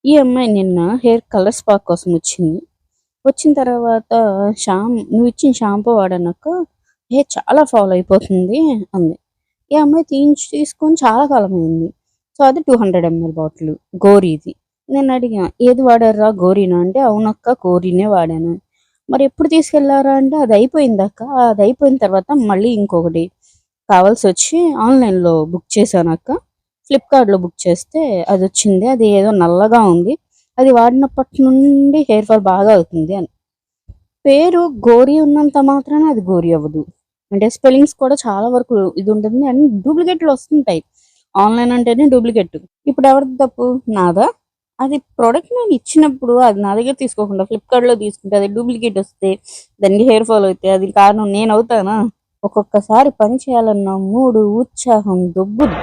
ఈ అమ్మాయి నిన్న హెయిర్ కలర్ స్పా కోసం వచ్చింది. వచ్చిన తర్వాత నువ్విచ్చిన షాంపూ వాడానక్క హెయిర్ చాలా ఫాల్ అయిపోతుంది అంది. ఈ అమ్మాయి తీసుకొని చాలా కాలమైంది. సో, అది 200 ఎంఎల్ బాటిలు గోరీది. నేనడిగా, "ఏది వాడారురా గోరీనా?" అంటే, "అవునక్క గోరీనే వాడాను." "మరి ఎప్పుడు తీసుకెళ్లారా?" అంటే, "అది అయిపోయిందక్క. అది అయిపోయిన తర్వాత మళ్ళీ ఇంకొకటి కావాల్సొచ్చి ఆన్‌లైన్‌లో బుక్ చేశానక్క. ఫ్లిప్‌కార్ట్‌లో బుక్ చేస్తే అదొచ్చింది. అది ఏదో నల్లగా ఉంది. అది వాడినప్పటి నుండి హెయిర్ ఫాల్ బాగా అవుతుంది" అని. పేరు గోరీ ఉన్నంత మాత్రాన అది గోరీ అవ్వదు. అంటే స్పెల్లింగ్స్ కూడా చాలా వరకు ఇది ఉంటుంది. అన్ని డూప్లికేట్‌లు వస్తుంటాయి. ఆన్‌లైన్ అంటేనే డూప్లికేట్. ఇప్పుడు ఎవరిది తప్పు? నాదా? అది ప్రొడక్ట్ నేను ఇచ్చినప్పుడు అది నా దగ్గర తీసుకోకుండా ఫ్లిప్‌కార్ట్‌లో తీసుకుంటే అది డూప్లికేట్ వస్తే దానికి హెయిర్ ఫాల్ అవుతే అది కారణం నేనవుతానా? ఒక్కొక్కసారి పని చేయాలన్న మూడు, ఉత్సాహం దొబ్బుద్ది.